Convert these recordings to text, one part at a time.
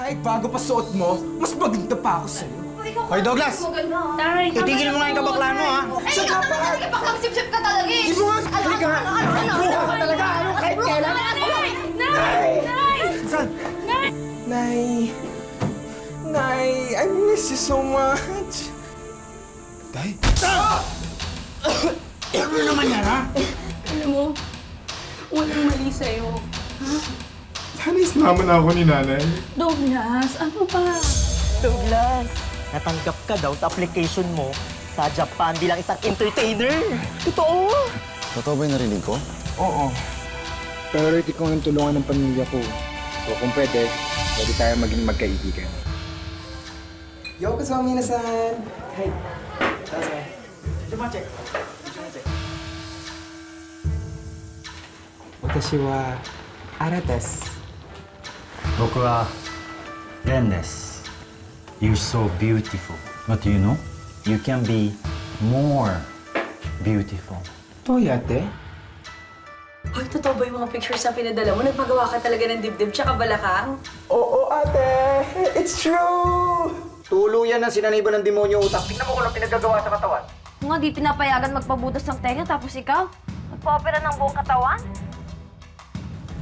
Kahit bago pa suot mo, mas maganda pa ako sa'yo. Hoy, Douglas! Tay, Itigil mo nga yung kabaklaan mo, ha? Ay, ikaw talaga, baklang sip-sip ka talaga eh! Di mo nga! Halika nga! Buka ka talaga! Ano kahit kailan? Nay! Nay! Nay! Saan? Nay! Nay! I miss you so much! Tay? Ano naman yan, ha? Alam mo, walang mali sa'yo. Sana isama na ako ni nanay. Douglas, ano ba? Douglas, natanggap ka daw sa application mo sa Japan bilang isang entertainer. Totoo? Totoo ba yung narinig ko? Oo. Priority ko ang tulungan ng pamilya ko. So kung pwede tayo maging magkaibigan. Yo, kasama minasan! Hey! Watashi wa Ara desu. 僕はレンです。You're so beautiful. What do you know? You can be more beautiful. Toyate? Hoy, totoo ba yung mga pictures na pinadala mo? Nagpagawa ka talaga ng dibdib tsaka balakang? Oo, ate! It's true! Tuluyan na sinaniba ng demonyo utak. Tingnan mo kung ano pinagagawa sa katawan. Kung nga di pinapayagan magpabutas ng tenga tapos ikaw, magpa-opera ng buong katawan?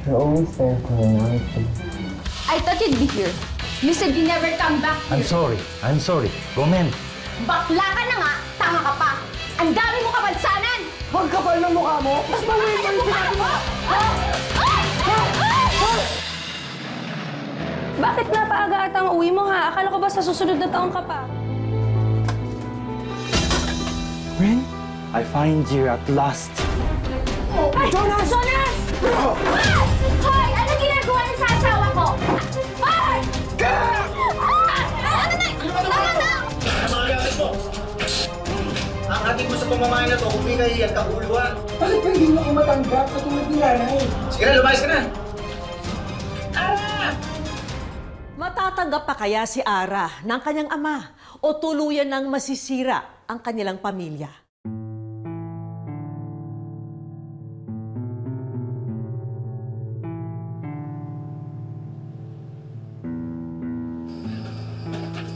You're always there for me, I thought you'd be here. You said you never come back here. I'm sorry. ごめん。 Bakla ka na nga, tanga ka pa. Ang dami mo kapansanan! Huwag kapal ng mukha mo! Mas mawin mo yung sinabi mo! Bakit napaaga at ang uwi mo ha? Akala ko ba sa susunod na taong ka pa? Ren? I find you at last. Ay, Jonas! Jonas! Hoy! Ano ginagawa niyo sa asawa ko? Hoy! Ano na? Tama na! Mga gamit mo! Ang ating mo sa pamamahay na to, kung may kahiyan, kakuluhan. Bakit ba hindi mo ako matanggap katulad ni nanay? Sige na, lumayas ka na! Matatanggap pa kaya si Ara ng kanyang ama o tuluyan ng masisira ang kanilang pamilya?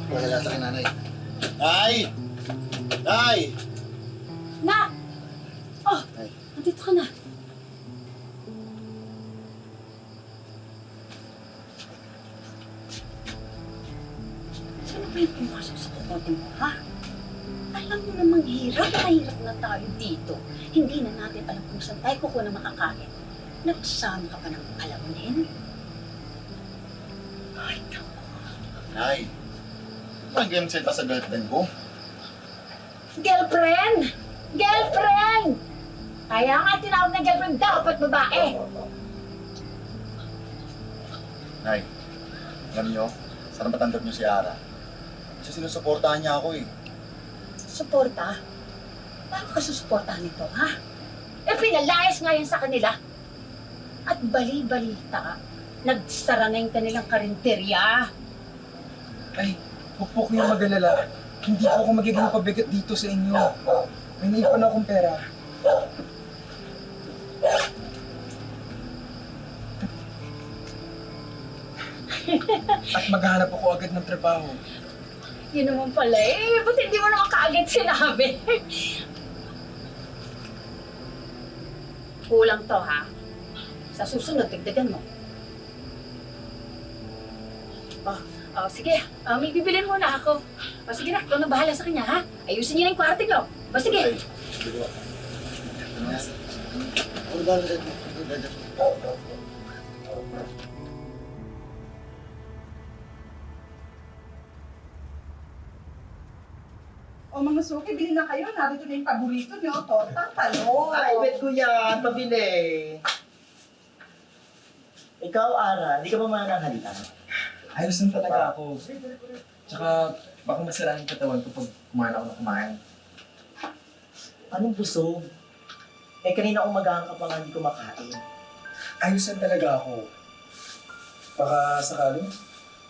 Wala sa akin, nanay. Nay! Nay! Na! Oh, nandito ka na. Ano ba yung pumasok sa kukote mo, ha? Alam mo namang hirap na tayo dito. Hindi na natin alam kung saan tayo kukuha ng makakain. Nagsama ka pa ng alamunin? Ay, naku. Nay! Parang game set pa sa girlfriend ko. Girlfriend! Girlfriend! Kaya nga tinawag na girlfriend dapat babae. Nay, alam niyo, sana matanggap niyo si Ara. Kasi sinusuportahan niya ako eh. Suporta? Paano ka susuportahan nito, ha? Eh, pinalayas nga yan sa kanila. At bali-balita, nagsara na yung kanilang karinterya. Ay, huwag po kayong mag-alala. Hindi po ako magiging pabigat dito sa inyo. May naipan akong pera. At maghahanap ako agad ng trabaho. Yun naman pala eh. Ba't hindi mo naman kaagad sinabi? Kulang to, ha? Sa susunod, dagdagan mo. Oh, sige. May bibilin muna ako. Sige na, ikaw na bahala sa kanya, ha? Ayusin niyo na yung kwarto niyo. Sige. Sige. Ano ba? O mga suki, bili na kayo. Narito na yung paborito nyo, tortang talong. Ay, bet ko yan. Pabili. Ikaw, Ara, hindi ka ba mananghalian? Ayos lang talaga ako. Tsaka, baka masira yung katawan ko pag kumain ako ng kumain. Anong busog? Eh, kanina umagaan ka pa nga hindi kumakain. Ayos lang talaga ako. Baka sakaling,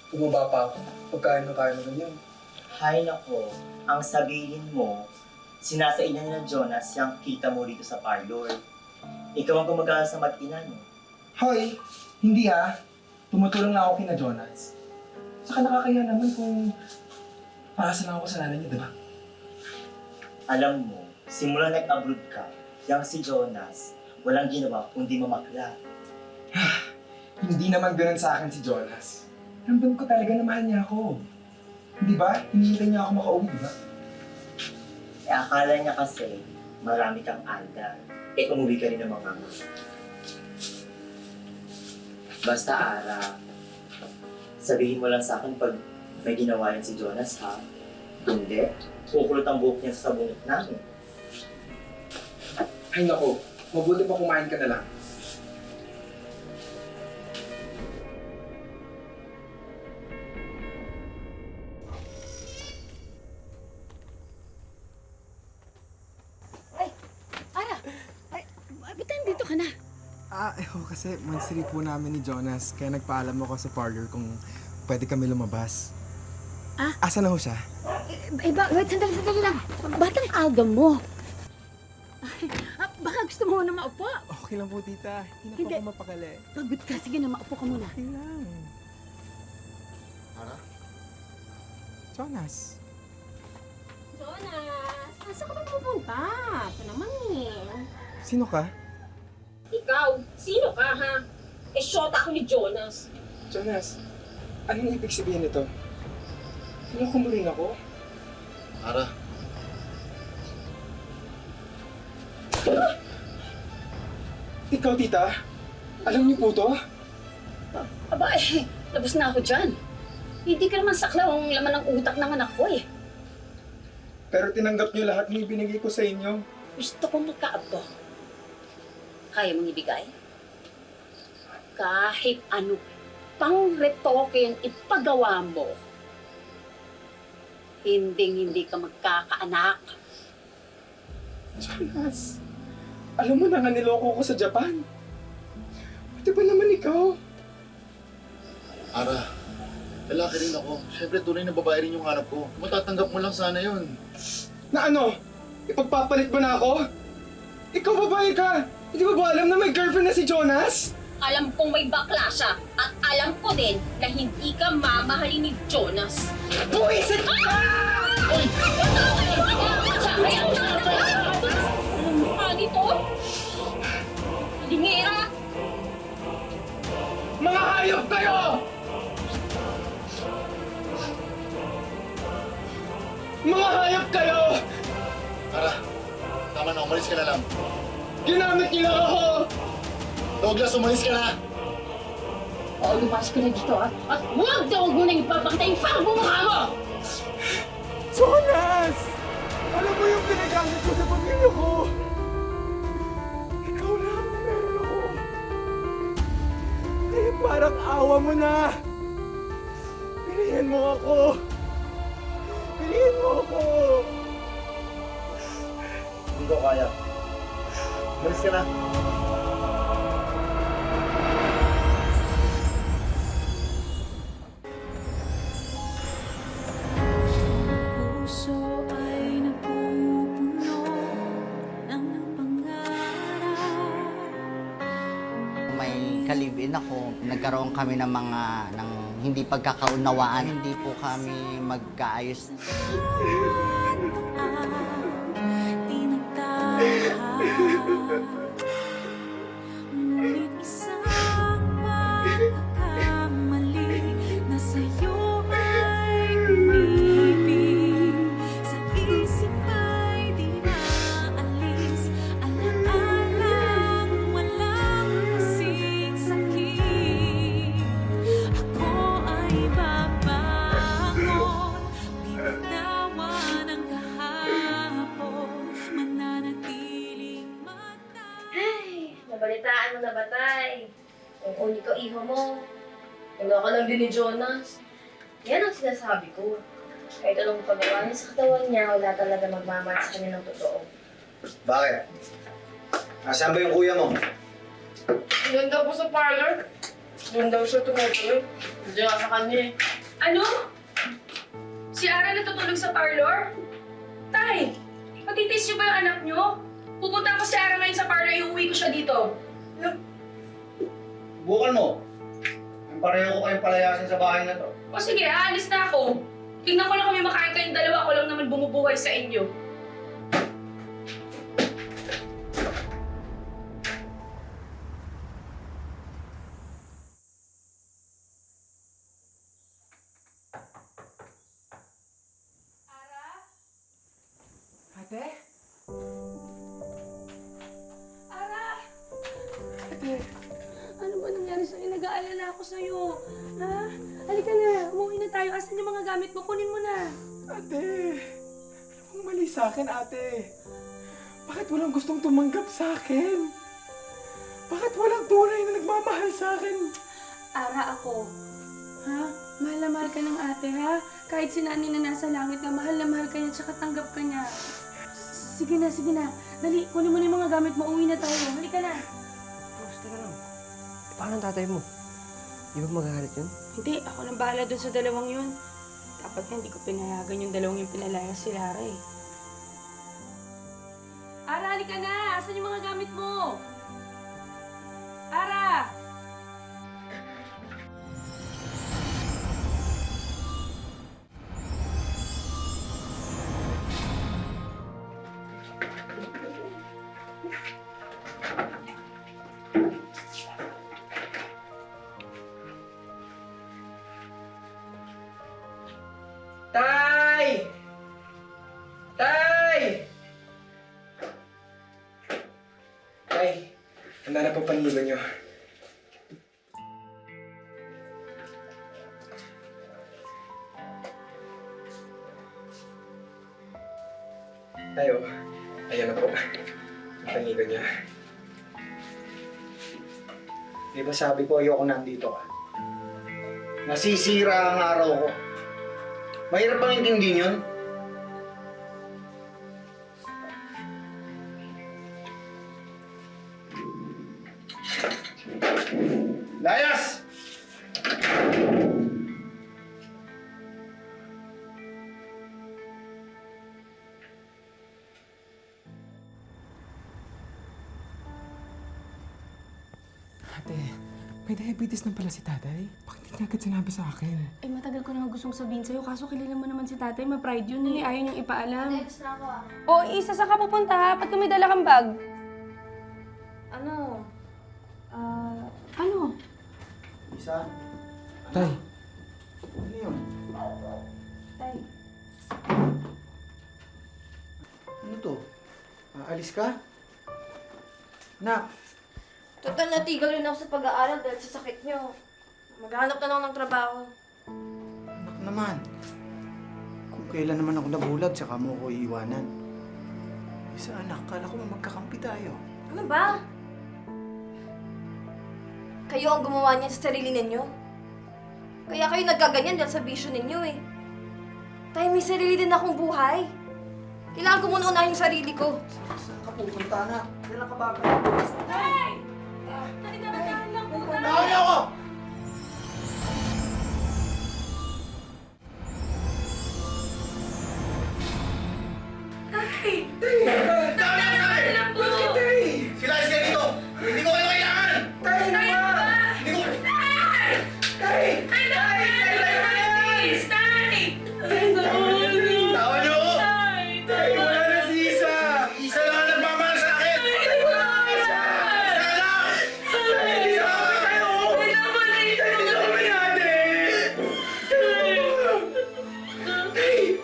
tumaba pa ako pagkain ng kaya na ganyan. Hay nako, ang sabihin mo, sinasainan ni na Jonas yung kita mo rito sa parlor. Ikaw ang gumagana sa mag-ina, no? Hoy, hindi ha. Tumutulong na ako kina Jonas. Tsaka nakakaya naman kung paasa lang ako sa nanay niya, di ba? Alam mo, simula nag-abroad ka, yang si Jonas, walang ginawa kundi mamakla. Hindi naman ganun sa akin si Jonas. Ramdam ko talaga na mahal niya ako. Di ba? Hinihintay niya ako makauwi, di ba? Eh, akala niya kasi, marami kang andal. Eh, umuwi ka rin ng mga Basta, Ara, sabihin mo lang sa akin pag may ginawa yan si Jonas, ha? Hindi, kukulot ang buhok niya sa sabunot namin. Ay nako, mabuti pa kumain ka na lang. Ara, ba't nandito ka na? Kasi monthly po namin ni Jonas, kaya nagpaalam ako sa parlor kung pwede kami lumabas. Asa na ho siya? Wait, sandali lang. Ba't ang aga mo? Baka gusto mo na maupo. Okay lang po, tita. Hindi Hindi. na po ako mapakali. Pagod ka, sige na, maupo ka muna. Okay lang. Ara? Jonas. Jonas, saan ka ba pupunta? Ito naman eh. Sino ka? Ikaw, sino ka ha? Eh, shota ako ni Jonas. Jonas, anong ibig sabihin nito? Sino mo rin ako? Ara, Ikaw, tita? Alam niyo po to? Aba eh, labas na ako dyan. Hindi ka naman saklaw ang laman ng utak ng anak ko eh. Pero tinanggap niyo lahat ng ibinigay ko sa inyo. Gusto kong magkaabo. Kaya mong ibigay? Kahit ano pang retoke yung ipagawa mo, hindi ka magkakaanak. Jonas, alam mo na nga niloko ko sa Japan. Pati ba naman ikaw? Ara, lalaki rin ako. Siyempre, tunay na babae rin yung hanap ko. Matatanggap mo lang sana yun. Na ano? Ipagpapalit ba na ako? Ikaw babae ka! Hindi mo ba alam na may girlfriend na si Jonas? Alam kong may bakla siya at alam ko din na hindi ka mamahalin ni Jonas. Buwisit ka! Anong mukha nito? Lingera! Mga hayop kayo! Mga hayop kayo! Ara, tama na, umalis ka na lang. Ginamit niyo lang ako! Douglas, umalis ka na! Oo, lumas ka na dito ha. At huwag daw mo nang ipapakita yung pagmumukha mo! Jonas! Alam mo yung pinagamit ko sa pamilya ko? Ikaw lang ang meron ako. Kaya parang awa mo na. Pilihan mo ako. Pilihan mo ako. Hindi ko kaya. Umalis ka na. Puso ay napupuno ng pangarap. May kalibin ako, nagkaroon kami ng mga hindi pagkakaunawaan. Hindi po kami magkaayos. Ngunit isang pagkakamali na sa'yo ay umibig. Sa isip ay di naalis. Alaalang walang kasing sakit. Ako ay babangon, bibitawan ang kahapon, mananatiling Ay, nabalitaan mo na ba, Tay? Yung uli ko, iho mo. Ano ka lang din ni Jonas. Yan ang sinasabi ko. Kahit anong pagawa niya sa katawan niya, wala talaga magmamahal sa kanya ng totoo. Bakit? Nasaan ba yung kuya mo? Doon daw po sa parlor. Doon daw siya tumutuloy. Hindi ka sa kanya eh. Ano? Si Ara natutulog sa parlor? Tay, matitis niyo ba yung anak niyo? Pupunta ako si Ara ngayon sa parlor, iuwi ko siya dito. Bukan mo. pareho ko kayong palayasin sa bahay na to. O sige, aalis na ako. Tingnan ko lang kami makain kayong dalawa. Ako lang naman bumubuhay sa inyo. Ate? Ara! Ate, ano ba nangyari sa'yo? Nag-aalala ako sa'yo. Ha? Halika na. Umuwi na tayo. Asan yung mga gamit mo? Kunin mo na. Ate! Anong mali sa akin, ate? Bakit walang gustong tumanggap sa akin? Bakit walang tunay na nagmamahal sa akin? Ara ako. Ha? Mahal na mahal ka ng ate, ha? Kahit si Nani na nasa langit na mahal ka niya tsaka tanggap ka niya. Sige na, sige na. Dali, kunin mo na yung mga gamit mo. Uwi na tayo. Halika na. Boss, teka lang. Paano ang tatay mo? Di ba magagalit yun? Hindi, ako nang bahala dun sa dalawang yun. Dapat nga hindi ko pinayagan yung dalawang yung pinalaya si Lara eh. Ara, halika na! Asan yung mga gamit mo? Ara! Tay! Tay! Tay, handa na po paniban niyo. Tayo, ayan na po. Ang paniban niya. Di ba sabi ko ayoko nandito ka? Nasisira ang araw ko. Mahirap bang intindihin yun? Layas! Ate, may diabetes na pala si tatay. Bakit hindi niya agad sinabi sa akin? Eh, matagal ko na nga gustong sabihin sa'yo, kaso kilala mo naman si tatay, ma-pride yun eh. Ayaw niyang ipaalam. Next na ako ah. O, isa sa ka pupunta ha? Ba't kung may dala kang bag? Ano? Ano? Isa? Tay, Ano yun? Tay. Ano to? Aalis ka? Nak, Total natigil rin ako sa pag-aaral dahil sa sakit niyo. Maghanap na lang ng trabaho. anak naman. Kung kailan naman ako nabulag, saka mo ko iiwanan. Isa anak, kala ko magkakampi tayo. Ano ba? Kayo ang gumawa niyan sa sarili ninyo. Kaya kayo nagkaganyan dahil sa bisyo ninyo eh. Tayo may sarili din akong buhay. Kailangan ko muna unahin yung sarili ko. Saan ka pupunta, anak? Kailan ka ba? Tay! Dahan lang po, Tay! Tawag niyo ako! Tay! Dahan lang po! Sila is kayo dito! Hindi ko kayo kailangan! Tay na ba? Hindi ko... Tay! Tay! Tay! Please! Tay! Tawag niyo ako! Tay! Wala na si Isa! Isa lang ang nagmamahal sa akin! Isa lang! Isa!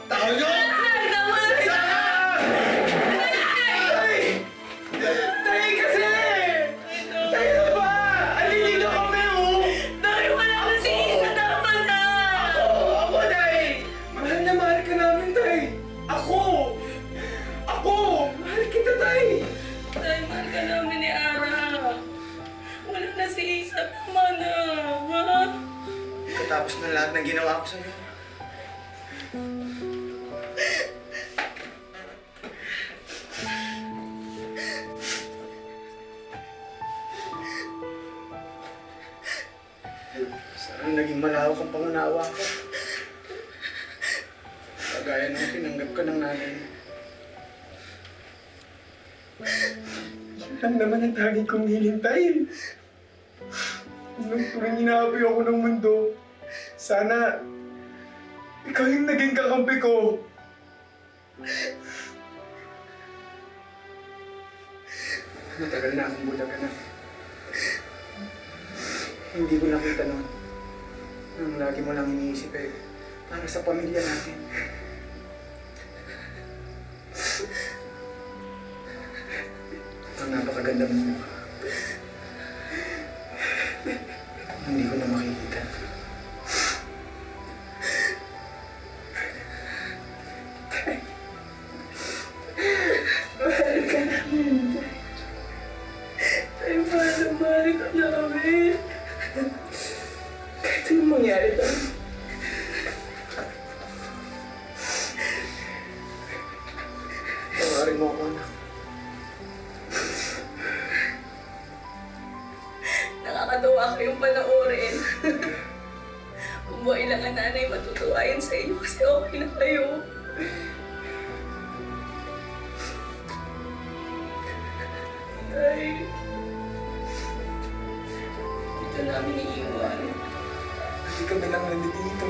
Tawag niyo! Isa lang! Tay kasi! Tay na ba? Andito kami oh! Tay! Wala na si Isa! Tama na! Ako, Tay! Mahal na mahal ka namin, Tay! Ako! Mahal kita, Tay! Tay, mahal ka namin ni Ara. Wala na si Isa. Tama na. Ha? Katapos ng lahat ng ginawa ko sa'yo. Sana naging malawak ang pangunawa ko. Kagaya nung tinanggap ka ng nanay mo. Yan lang naman ang tanging kong hinintay. Nung tuwing hinahabi ako ng mundo, sana ikaw yung naging kakampi ko. Matagal na akong bulaga na. Hindi ko nakita noon. Ang lagi mo lang iniisip para sa pamilya natin. Ang napakaganda mo mukha. Hindi ko na makikita. Mahal ka namin. Tay, mahal ka na kami. Kahit anong mangyari tayo. Pangarin mo ako, anak. Nakakatawa kayong panoorin. Kung buhay lang ang nanay, matutuwa yan sa inyo kasi okay na kayo. Tay, dito namin iiwan. Hindi ka na lang nandito.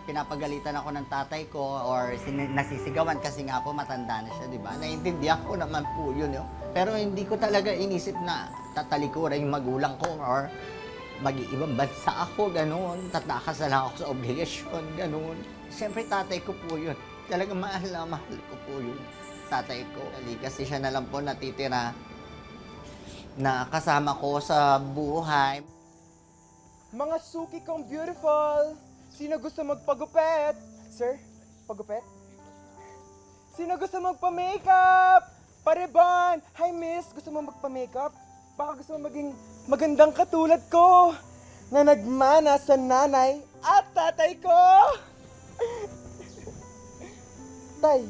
Pinapagalitan ako ng tatay ko or nasisigawan kasi nga po matanda na siya, di ba? Naiintindihan ko naman po yun. Pero hindi ko talaga inisip na tatalikuran yung magulang ko or mag-iibang bansa ako, ganun. Tatakas na lang ako sa obligasyon, ganun. Siyempre, tatay ko po yun. Talagang mahal ko po yung tatay ko. Kasi siya na lang po natitira na kasama ko sa buhay. Mga suki kong beautiful! Sino gusto magpagupit? Sir, pagupit? Sino gusto magpa-makeup? Pareban! Hi miss, gusto mo magpa-makeup? Baka gusto mo maging magandang katulad ko na nagmana sa nanay at tatay ko! Tay!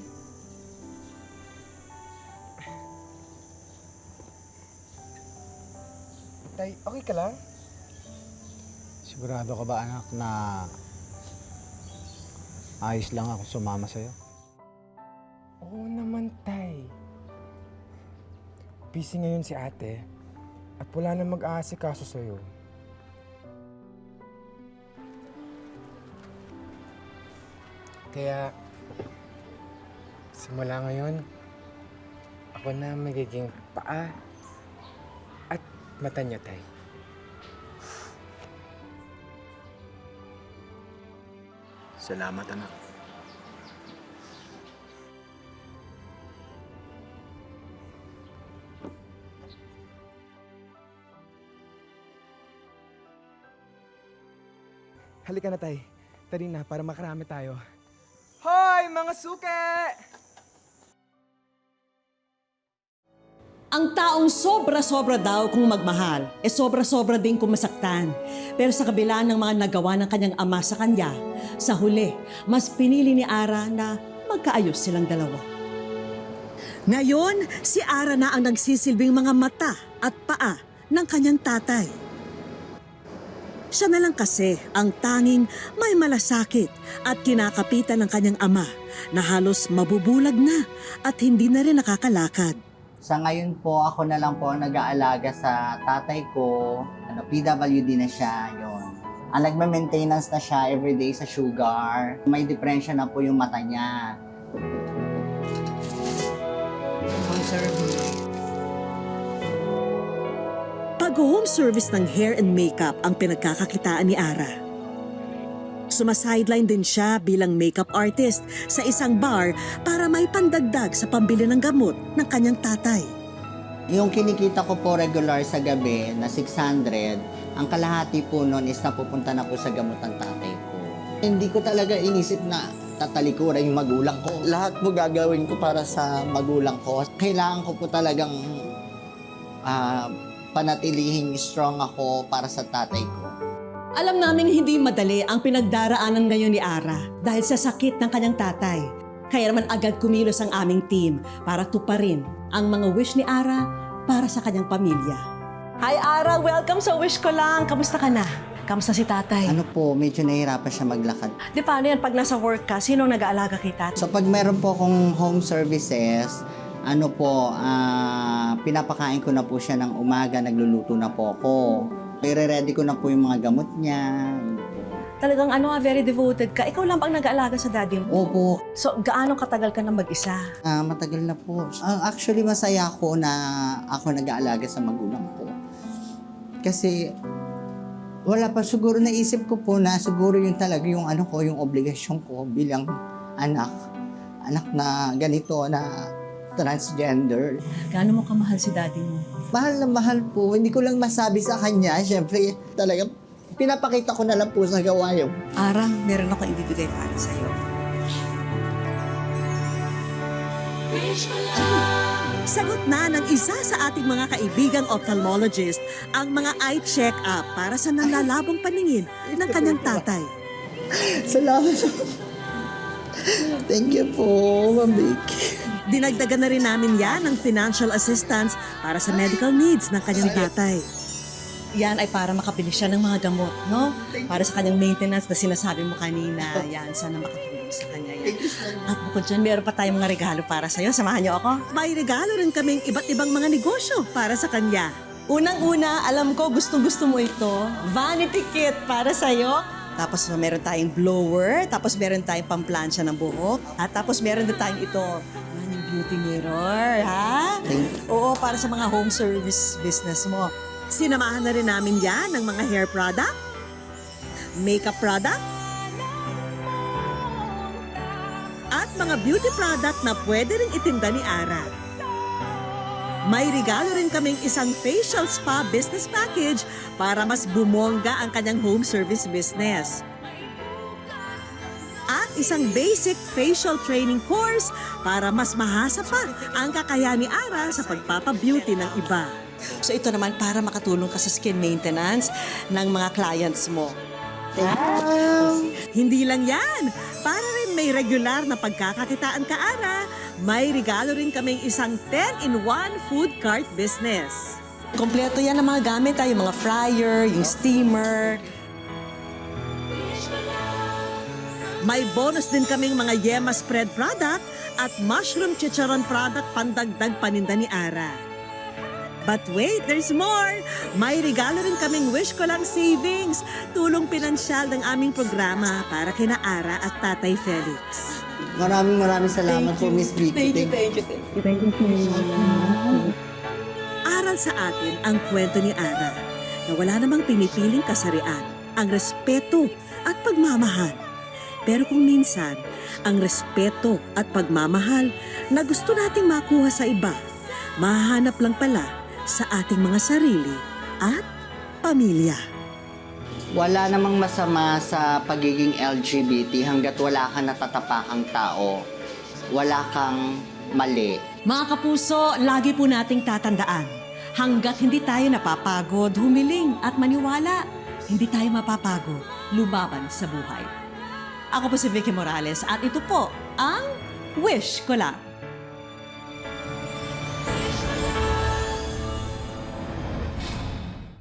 Tay, okay ka lang? Sigurado ka ba, anak, na ayos lang ako sumama sa'yo? Oo naman, Tay. Busy ngayon si ate at wala na mag-aasikaso sa'yo. Kaya, simula ngayon, ako na magiging paa at mata niya, Tay. Salamat, anak. Halika na, Tay. Tari na para makarami tayo. Hoy, mga suke! Ang taong sobra-sobra daw kung magmahal, sobra-sobra din kung masaktan. Pero sa kabila ng mga nagawa ng kanyang ama sa kanya, sa huli, mas pinili ni Ara na magkaayos silang dalawa. Ngayon, si Ara na ang nagsisilbing mga mata at paa ng kanyang tatay. Siya na lang kasi ang tanging may malasakit at kinakapitan ng kanyang ama na halos mabubulag na at hindi na rin nakakalakad. Sa ngayon po, ako na lang po nag-aalaga sa tatay ko. PWD na siya, yon. Ang nagme-maintenance na siya everyday sa sugar. May depression na po yung mata niya. Pag-home service ng hair and makeup ang pinagkakakitaan ni Ara. Sumasideline din siya bilang makeup artist sa isang bar para may pandagdag sa pambili ng gamot ng kanyang tatay. Yung kinikita ko po regular sa gabi na 600, ang kalahati po nun is napupunta na po sa gamot ng tatay ko. Hindi ko talaga inisip na tatalikuran yung magulang ko. Lahat po gagawin ko para sa magulang ko. Kailangan ko po talagang panatilihing strong ako para sa tatay ko. Alam naming hindi madali ang pinagdaraanan ngayon ni Ara dahil sa sakit ng kanyang tatay. Kaya naman agad kumilos ang aming team para tuparin ang mga wish ni Ara para sa kanyang pamilya. Hi Ara! Welcome sa Wish Ko Lang! Kamusta ka na? Kamusta si tatay? Ano po, medyo nahihirapan siya maglakad. Di paano yan, pag nasa work ka, sinong nag-aalaga kay tatay? So pag meron po akong home services, pinapakain ko na po siya ng umaga, nagluluto na po ako. I-ready ko na po yung mga gamot niya. Talagang very devoted ka. Ikaw lang bang nag-aalaga sa daddy mo? Opo. So, gaano katagal ka na mag-isa? Matagal na po. Actually, masaya ako na ako nag-aalaga sa magulang ko. Kasi wala pa siguro naisip ko po na siguro yun talaga yung yung obligasyon ko bilang anak na ganito na transgender. Gaano mo kamahal si daddy mo? Mahal na mahal po. Hindi ko lang masabi sa kanya. Siyempre, talagang pinapakita ko na lang po sa gawain. Arang, meron akong ibibigay para sa'yo. Sagot na ng isa sa ating mga kaibigang ophthalmologist ang mga eye check-up para sa nalalabong paningin ng kanyang tatay. Salamat. Thank you po, Ma'am Vicky. Dinagdagan na rin namin yan ng financial assistance para sa medical needs ng kanyang tatay. Yan ay para makabili siya ng mga gamot, no? Para sa kanyang maintenance na sinasabi mo kanina. Yan, sana makatulong sa kanya yan. At bukod dyan, meron pa tayong mga regalo para sa'yo. Samahan niyo ako. May regalo rin kaming iba't ibang mga negosyo para sa kanya. Unang-una, alam ko gustong-gusto mo ito. Vanity kit para sa'yo. Tapos meron tayong blower. Tapos meron tayong pamplansya ng buhok. At tapos meron din tayong ito. Yan yung beauty mirror, ha? Oo, para sa mga home service business mo. Sinamahan na rin namin yan ng mga hair product, makeup product, at mga beauty product na pwede rin itinda ni Ara. May regalo rin kaming isang facial spa business package para mas bumongga ang kanyang home service business. At isang basic facial training course para mas mahasa pa ang kakayahan ni Ara sa pagpapabeauty ng iba. So ito naman para makatulong ka sa skin maintenance ng mga clients mo. Hindi lang yan. Para rin may regular na pagkakakitaan ka, Ara, may regalo rin kaming isang 10-in-1 food cart business. Kompleto yan ang mga gamit, yung mga fryer, yung steamer. May bonus din kaming mga yema spread product at mushroom chicharon product pandagdag paninda ni Ara. But wait, there's more! May regalo rin kaming Wish Ko Lang Savings, tulong pinansyal ng aming programa para kina Ara at Tatay Felix. Maraming salamat po, Miss Vicky. Thank you. Aral sa atin ang kwento ni Ara na wala namang pinipiling kasarian, ang respeto at pagmamahal. Pero kung minsan, ang respeto at pagmamahal na gusto nating makuha sa iba, mahahanap lang pala sa ating mga sarili at pamilya. Wala namang masama sa pagiging LGBT hanggat wala kang natatapakang tao. Wala kang mali. Mga kapuso, lagi po nating tatandaan. Hanggat hindi tayo napapagod, humiling at maniwala, hindi tayo mapapagod, lumaban sa buhay. Ako po si Vicky Morales at ito po ang Wish Ko Lang.